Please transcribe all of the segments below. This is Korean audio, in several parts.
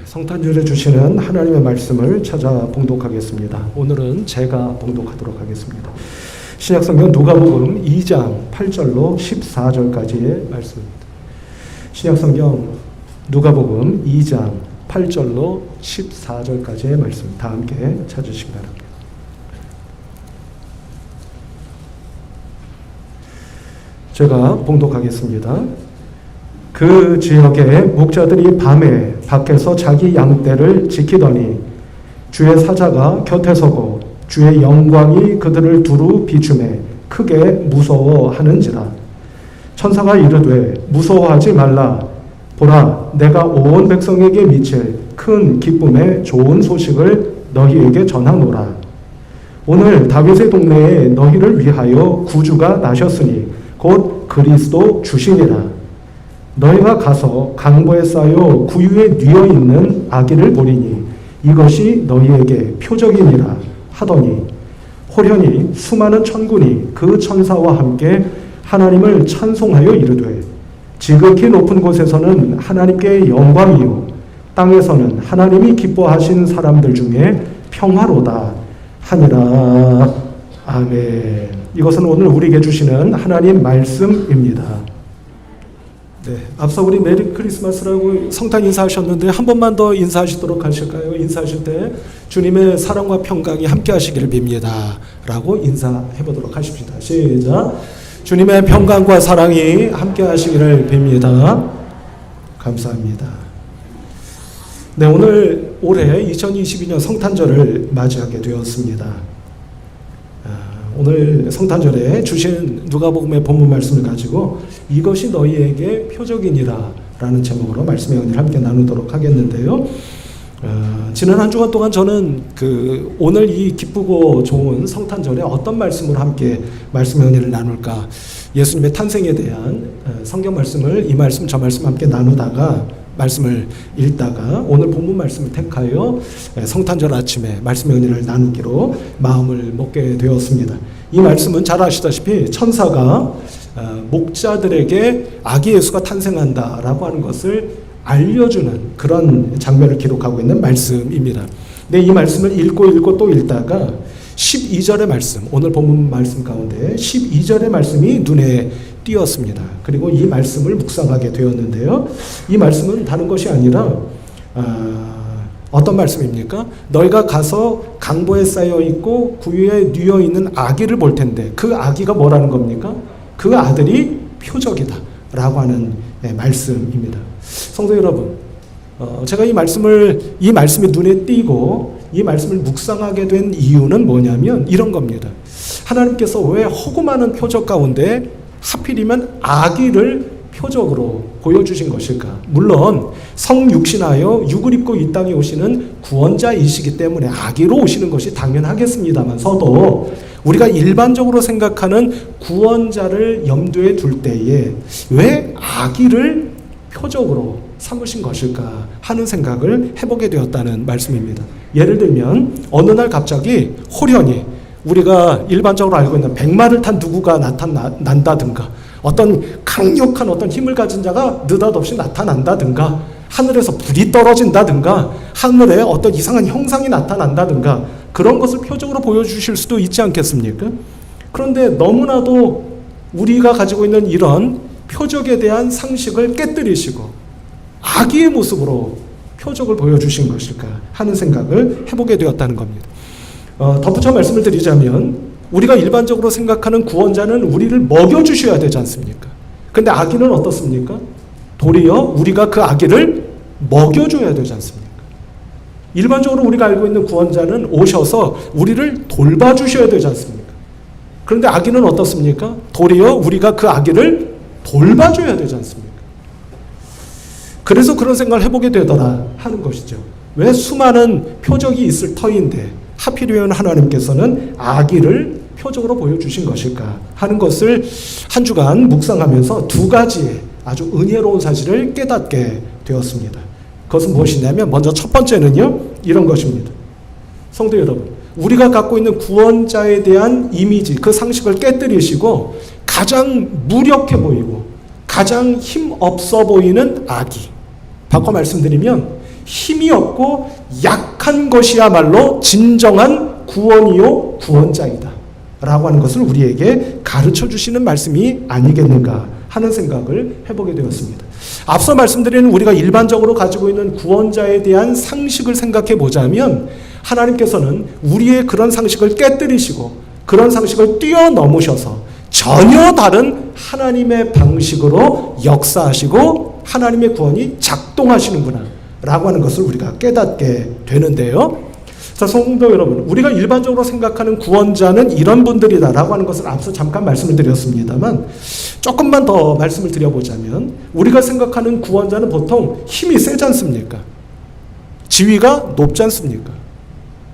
성탄절에 주시는 하나님의 말씀을 찾아 봉독하겠습니다. 오늘은 제가 봉독하도록 하겠습니다. 신약성경 누가복음 2장 8절로 14절까지의 말씀입니다. 신약성경 누가복음 2장 8절로 14절까지의 말씀 다 함께 찾으시기 바랍니다. 제가 봉독하겠습니다. 그 지역의 목자들이 밤에 밖에서 자기 양떼를 지키더니 주의 사자가 곁에 서고 주의 영광이 그들을 두루 비추매 크게 무서워하는지라. 천사가 이르되 무서워하지 말라. 보라, 내가 온 백성에게 미칠 큰 기쁨의 좋은 소식을 너희에게 전하노라. 오늘 다윗의 동네에 너희를 위하여 구주가 나셨으니 곧 그리스도 주시니라. 너희가 가서 강보에 쌓여 구유에 뉘어 있는 아기를 보리니 이것이 너희에게 표적이니라 하더니 호련히 수많은 천군이 그 천사와 함께 하나님을 찬송하여 이르되 지극히 높은 곳에서는 하나님께 영광이요 땅에서는 하나님이 기뻐하신 사람들 중에 평화로다 하니라. 아멘. 이것은 오늘 우리에게 주시는 하나님 말씀입니다. 네, 앞서 우리 메리 크리스마스라고 성탄 인사하셨는데 한 번만 더 인사하시도록 하실까요? 인사하실 때 주님의 사랑과 평강이 함께 하시기를 빕니다 라고 인사해 보도록 하십시다. 시작. 주님의 평강과 사랑이 함께 하시기를 빕니다. 감사합니다. 네, 오늘 올해 2022년 성탄절을 맞이하게 되었습니다. 오늘 성탄절에 주신 누가복음의 본문 말씀을 가지고 이것이 너희에게 표적이니라 라는 제목으로 말씀의 은혜를 함께 나누도록 하겠는데요. 지난 한 주간 동안 저는 오늘 이 기쁘고 좋은 성탄절에 어떤 말씀으로 함께 말씀의 은혜를 나눌까, 예수님의 탄생에 대한 성경 말씀을 이 말씀 저 말씀 함께 나누다가 말씀을 읽다가 오늘 본문 말씀을 택하여 성탄절 아침에 말씀의 은혜를 나누기로 마음을 먹게 되었습니다. 이 말씀은 잘 아시다시피 천사가 목자들에게 아기 예수가 탄생한다라고 하는 것을 알려주는 그런 장면을 기록하고 있는 말씀입니다. 근데 이 말씀을 읽고 또 읽다가 12절의 말씀, 오늘 본문 말씀 가운데 12절의 말씀이 눈에 띄었습니다. 그리고 이 말씀을 묵상하게 되었는데요. 이 말씀은 다른 것이 아니라 어떤 말씀입니까? 너희가 가서 강보에 쌓여 있고 구유에 뉘어 있는 아기를 볼 텐데 그 아기가 뭐라는 겁니까? 그 아들이 표적이다 라고 하는 말씀입니다. 성도 여러분, 제가 이 말씀이 눈에 띄고 이 말씀을 묵상하게 된 이유는 뭐냐면 이런 겁니다. 하나님께서 왜 허구 많은 표적 가운데 하필이면 아기를 표적으로 보여주신 것일까? 물론 성육신하여 육을 입고 이 땅에 오시는 구원자이시기 때문에 아기로 오시는 것이 당연하겠습니다만서도 우리가 일반적으로 생각하는 구원자를 염두에 둘 때에 왜 아기를 표적으로 삼으신 것일까 하는 생각을 해보게 되었다는 말씀입니다. 예를 들면 어느 날 갑자기 호련히 우리가 일반적으로 알고 있는 백마를 탄 누구가 나타난다든가 어떤 강력한 어떤 힘을 가진 자가 느닷없이 나타난다든가 하늘에서 불이 떨어진다든가 하늘에 어떤 이상한 형상이 나타난다든가 그런 것을 표적으로 보여주실 수도 있지 않겠습니까? 그런데 너무나도 우리가 가지고 있는 이런 표적에 대한 상식을 깨뜨리시고 아기의 모습으로 표적을 보여주신 것일까 하는 생각을 해보게 되었다는 겁니다. 덧붙여 말씀을 드리자면 우리가 일반적으로 생각하는 구원자는 우리를 먹여주셔야 되지 않습니까? 근데 아기는 어떻습니까? 도리어 우리가 그 아기를 먹여줘야 되지 않습니까? 일반적으로 우리가 알고 있는 구원자는 오셔서 우리를 돌봐주셔야 되지 않습니까? 그런데 아기는 어떻습니까? 도리어 우리가 그 아기를 돌봐줘야 되지 않습니까? 그래서 그런 생각을 해보게 되더라 하는 것이죠. 왜 수많은 표적이 있을 터인데 하필이면 하나님께서는 아기를 표적으로 보여주신 것일까 하는 것을 한 주간 묵상하면서 두 가지의 아주 은혜로운 사실을 깨닫게 되었습니다. 그것은 무엇이냐면 먼저 첫 번째는요, 이런 것입니다. 성도 여러분, 우리가 갖고 있는 구원자에 대한 이미지, 그 상식을 깨뜨리시고 가장 무력해 보이고 가장 힘없어 보이는 아기, 바꿔 말씀드리면 힘이 없고 약한 것이야말로 진정한 구원이요 구원자이다 라고 하는 것을 우리에게 가르쳐 주시는 말씀이 아니겠는가 하는 생각을 해보게 되었습니다. 앞서 말씀드린 우리가 일반적으로 가지고 있는 구원자에 대한 상식을 생각해 보자면 하나님께서는 우리의 그런 상식을 깨뜨리시고 그런 상식을 뛰어넘으셔서 전혀 다른 하나님의 방식으로 역사하시고 하나님의 구원이 작동하시는구나 라고 하는 것을 우리가 깨닫게 되는데요. 자, 성도 여러분, 우리가 일반적으로 생각하는 구원자는 이런 분들이다 라고 하는 것을 앞서 잠깐 말씀을 드렸습니다만 조금만 더 말씀을 드려보자면 우리가 생각하는 구원자는 보통 힘이 세지 않습니까? 지위가 높지 않습니까?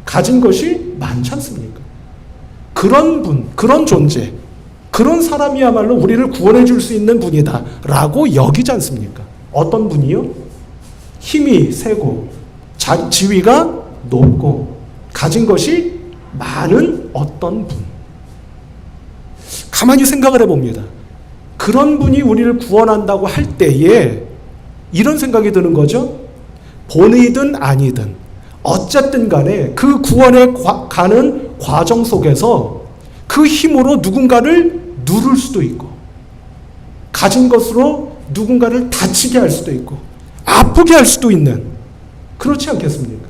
가진 것이 많지 않습니까? 그런 분, 그런 존재, 그런 사람이야말로 우리를 구원해 줄 수 있는 분이다 라고 여기지 않습니까? 어떤 분이요? 힘이 세고 지위가 높고 가진 것이 많은 어떤 분. 가만히 생각을 해봅니다. 그런 분이 우리를 구원한다고 할 때에 이런 생각이 드는 거죠. 본의든 아니든 어쨌든 간에 그 구원에 가는 과정 속에서 그 힘으로 누군가를 누를 수도 있고 가진 것으로 누군가를 다치게 할 수도 있고 아프게 할 수도 있는, 그렇지 않겠습니까?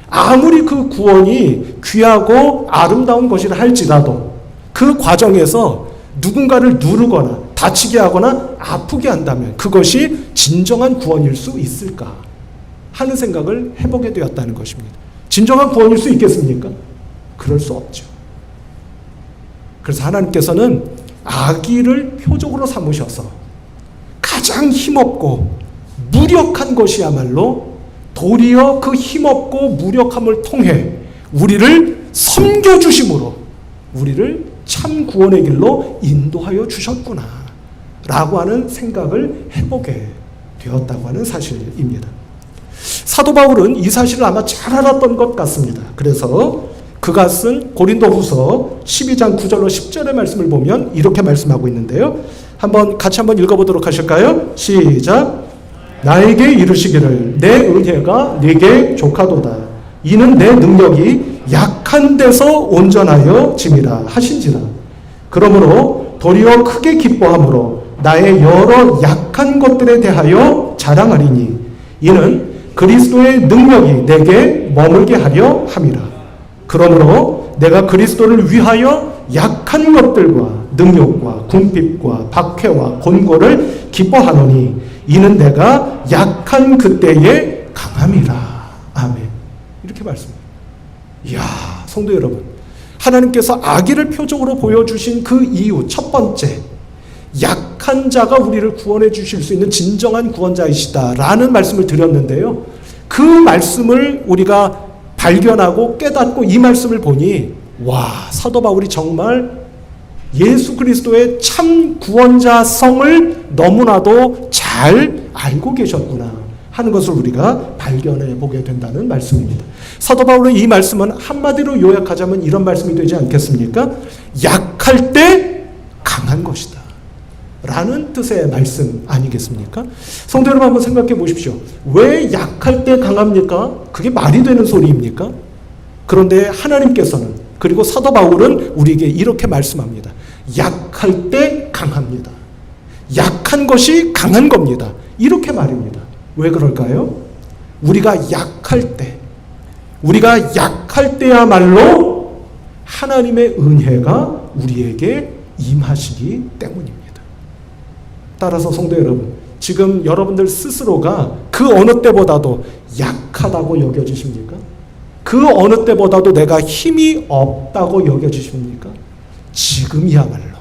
아무리 그 구원이 귀하고 아름다운 것이라 할지라도 그 과정에서 누군가를 누르거나 다치게 하거나 아프게 한다면 그것이 진정한 구원일 수 있을까 하는 생각을 해보게 되었다는 것입니다. 진정한 구원일 수 있겠습니까? 그럴 수 없죠. 그래서 하나님께서는 아기를 표적으로 삼으셔서 가장 힘없고 무력한 것이야말로 도리어 그 힘없고 무력함을 통해 우리를 섬겨주심으로 우리를 참 구원의 길로 인도하여 주셨구나 라고 하는 생각을 해보게 되었다고 하는 사실입니다. 사도 바울은 이 사실을 아마 잘 알았던 것 같습니다. 그래서 그가 쓴 고린도후서 12장 9절로 10절의 말씀을 보면 이렇게 말씀하고 있는데요. 같이 한번 읽어보도록 하실까요? 시작. 나에게 이르시기를 내 은혜가 네게 족하도다. 이는 내 능력이 약한 데서 온전하여 짐이라 하신지라. 그러므로 도리어 크게 기뻐함으로 나의 여러 약한 것들에 대하여 자랑하리니 이는 그리스도의 능력이 내게 머물게 하려 함이라. 그러므로 내가 그리스도를 위하여 약한 것들과 능력과 궁핍과 박해와 곤고를 기뻐하노니 이는 내가 약한 그때의 강함이라. 아멘. 이렇게 말씀합니다. 이야, 성도 여러분, 하나님께서 아기를 표적으로 보여주신 그 이유 첫 번째, 약한 자가 우리를 구원해 주실 수 있는 진정한 구원자이시다라는 말씀을 드렸는데요. 그 말씀을 우리가 발견하고 깨닫고 이 말씀을 보니 와, 사도 바울이 정말 예수 그리스도의 참 구원자성을 너무나도 잘 알고 계셨구나 하는 것을 우리가 발견해 보게 된다는 말씀입니다. 사도 바울의 이 말씀은 한마디로 요약하자면 이런 말씀이 되지 않겠습니까? 약할 때 강한 것이다 라는 뜻의 말씀 아니겠습니까? 성도 여러분 한번 생각해 보십시오. 왜 약할 때 강합니까? 그게 말이 되는 소리입니까? 그런데 하나님께서는, 그리고 사도 바울은 우리에게 이렇게 말씀합니다. 약할 때 강합니다. 약한 것이 강한 겁니다. 이렇게 말입니다. 왜 그럴까요? 우리가 약할 때야말로 하나님의 은혜가 우리에게 임하시기 때문입니다. 따라서 성도 여러분, 지금 여러분들 스스로가 그 어느 때보다도 약하다고 여겨지십니까? 그 어느 때보다도 내가 힘이 없다고 여겨지십니까? 지금이야말로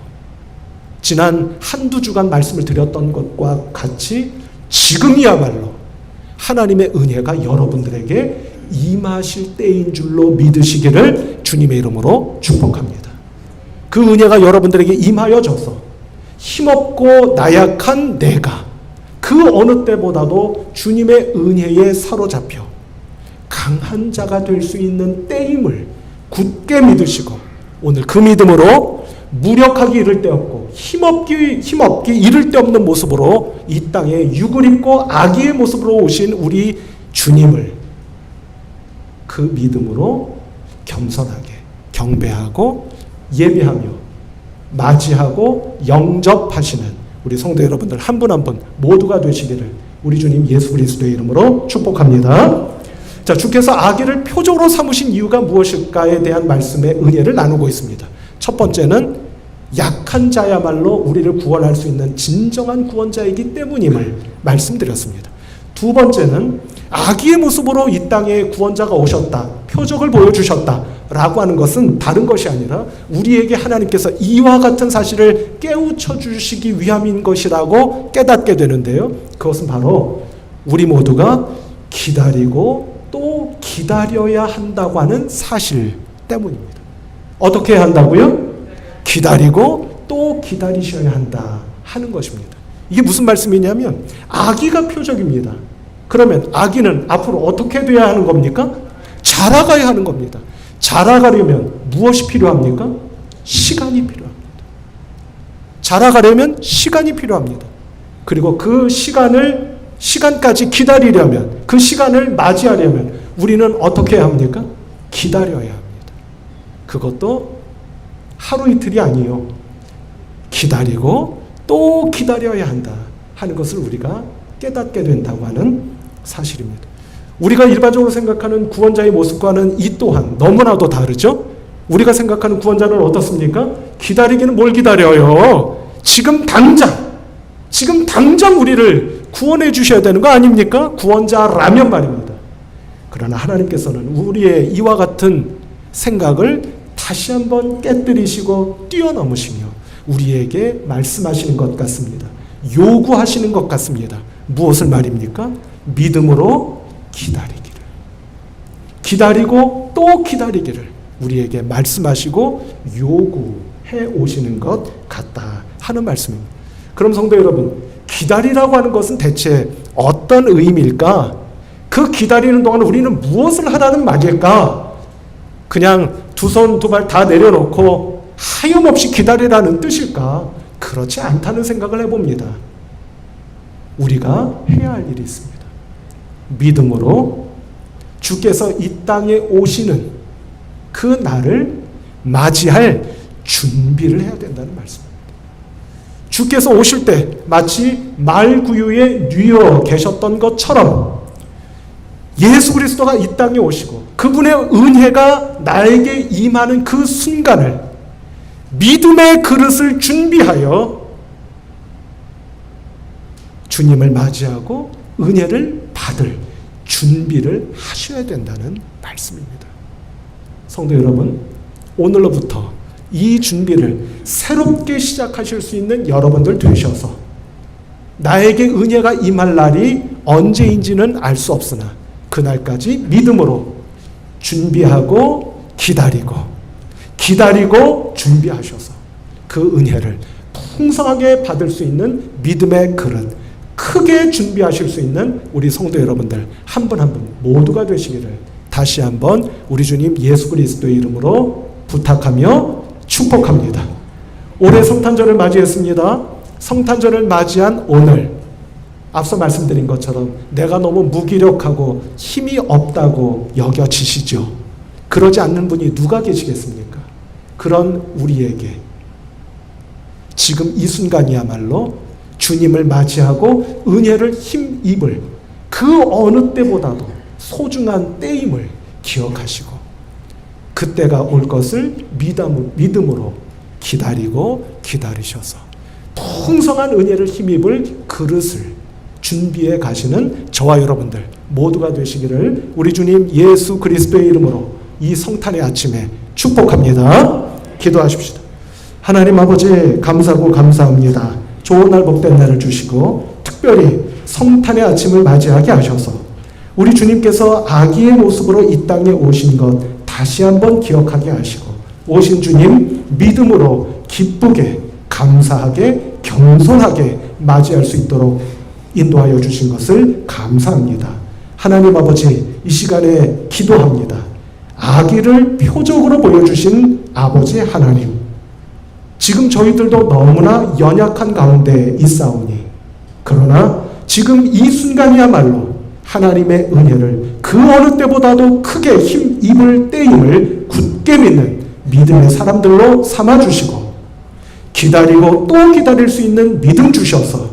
지난 한두 주간 말씀을 드렸던 것과 같이 지금이야말로 하나님의 은혜가 여러분들에게 임하실 때인 줄로 믿으시기를 주님의 이름으로 축복합니다. 그 은혜가 여러분들에게 임하여져서 힘없고 나약한 내가 그 어느 때보다도 주님의 은혜에 사로잡혀 강한 자가 될 수 있는 때임을 굳게 믿으시고 오늘 그 믿음으로 무력하기 이를 데 없고 힘없기 이를 데 없는 모습으로 이 땅에 육을 입고 아기의 모습으로 오신 우리 주님을 그 믿음으로 겸손하게 경배하고 예배하며 맞이하고 영접하시는 우리 성도 여러분들 한 분 한 분 모두가 되시기를 우리 주님 예수 그리스도의 이름으로 축복합니다. 자, 주께서 아기를 표적으로 삼으신 이유가 무엇일까에 대한 말씀의 은혜를 나누고 있습니다. 첫 번째는 약한 자야말로 우리를 구원할 수 있는 진정한 구원자이기 때문임을 말씀드렸습니다. 두 번째는 아기의 모습으로 이 땅에 구원자가 오셨다, 표적을 보여주셨다 라고 하는 것은 다른 것이 아니라 우리에게 하나님께서 이와 같은 사실을 깨우쳐 주시기 위함인 것이라고 깨닫게 되는데요. 그것은 바로 우리 모두가 기다리고 또 기다려야 한다고 하는 사실 때문입니다. 어떻게 해야 한다고요? 기다리고 또 기다리셔야 한다 하는 것입니다. 이게 무슨 말씀이냐면 아기가 표적입니다. 그러면 아기는 앞으로 어떻게 돼야 하는 겁니까? 자라가야 하는 겁니다. 자라가려면 무엇이 필요합니까? 시간이 필요합니다. 자라가려면 시간이 필요합니다. 그리고 그 시간까지 기다리려면, 그 시간을 맞이하려면 우리는 어떻게 해야 합니까? 기다려야 합니다. 그것도 하루 이틀이 아니요. 기다리고 또 기다려야 한다 하는 것을 우리가 깨닫게 된다고 하는 사실입니다. 우리가 일반적으로 생각하는 구원자의 모습과는 이 또한 너무나도 다르죠? 우리가 생각하는 구원자는 어떻습니까? 기다리기는 뭘 기다려요? 지금 당장 우리를 구원해 주셔야 되는 거 아닙니까? 구원자라면 말입니다. 그러나 하나님께서는 우리의 이와 같은 생각을 다시 한번 깨뜨리시고 뛰어넘으시며 우리에게 말씀하시는 것 같습니다. 요구하시는 것 같습니다. 무엇을 말입니까? 믿음으로 기다리기를. 기다리고 또 기다리기를 우리에게 말씀하시고 요구해 오시는 것 같다 하는 말씀입니다. 그럼 성도 여러분, 기다리라고 하는 것은 대체 어떤 의미일까? 그 기다리는 동안 우리는 무엇을 하라는 말일까? 그냥 두 손 두 발 다 내려놓고 하염없이 기다리라는 뜻일까? 그렇지 않다는 생각을 해봅니다. 우리가 해야 할 일이 있습니다. 믿음으로 주께서 이 땅에 오시는 그 날을 맞이할 준비를 해야 된다는 말씀입니다. 주께서 오실 때 마치 말구유에 누워 계셨던 것처럼 예수 그리스도가 이 땅에 오시고 그분의 은혜가 나에게 임하는 그 순간을 믿음의 그릇을 준비하여 주님을 맞이하고 은혜를 받을 준비를 하셔야 된다는 말씀입니다. 성도 여러분, 오늘로부터 이 준비를 새롭게 시작하실 수 있는 여러분들 되셔서 나에게 은혜가 임할 날이 언제인지는 알 수 없으나 그날까지 믿음으로 준비하고 기다리고 준비하셔서 그 은혜를 풍성하게 받을 수 있는 믿음의 그릇, 크게 준비하실 수 있는 우리 성도 여러분들 한 분 한 분 모두가 되시기를 다시 한번 우리 주님 예수 그리스도의 이름으로 부탁하며 축복합니다. 올해 성탄절을 맞이했습니다. 성탄절을 맞이한 오늘 앞서 말씀드린 것처럼 내가 너무 무기력하고 힘이 없다고 여겨지시죠. 그러지 않는 분이 누가 계시겠습니까? 그런 우리에게 지금 이 순간이야말로 주님을 맞이하고 은혜를 힘입을 그 어느 때보다도 소중한 때임을 기억하시고 그때가 올 것을 믿음으로 기다리셔서 풍성한 은혜를 힘입을 그릇을 준비해 가시는 저와 여러분들 모두가 되시기를 우리 주님 예수 그리스도의 이름으로 이 성탄의 아침에 축복합니다. 기도하십시다. 하나님 아버지 감사하고 감사합니다. 좋은 날 복된 날을 주시고 특별히 성탄의 아침을 맞이하게 하셔서 우리 주님께서 아기의 모습으로 이 땅에 오신 것 다시 한번 기억하게 하시고 오신 주님 믿음으로 기쁘게 감사하게 겸손하게 맞이할 수 있도록 인도하여 주신 것을 감사합니다. 하나님 아버지 이 시간에 기도합니다. 아기를 표적으로 보여주신 아버지 하나님, 지금 저희들도 너무나 연약한 가운데 있사오니 그러나 지금 이 순간이야말로 하나님의 은혜를 그 어느 때보다도 크게 힘 입을 때임을 굳게 믿는 믿음의 사람들로 삼아주시고 기다리고 또 기다릴 수 있는 믿음 주셔서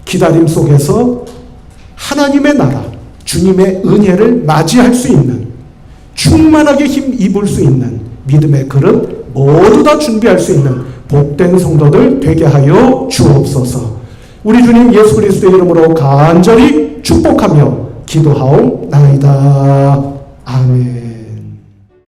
기다림 속에서 하나님의 나라, 주님의 은혜를 맞이할 수 있는 충만하게 힘 입을 수 있는 믿음의 그릇 모두 다 준비할 수 있는 복된 성도들 되게 하여 주옵소서. 우리 주님 예수 그리스도의 이름으로 간절히 축복하며 기도하옵나이다. 아멘.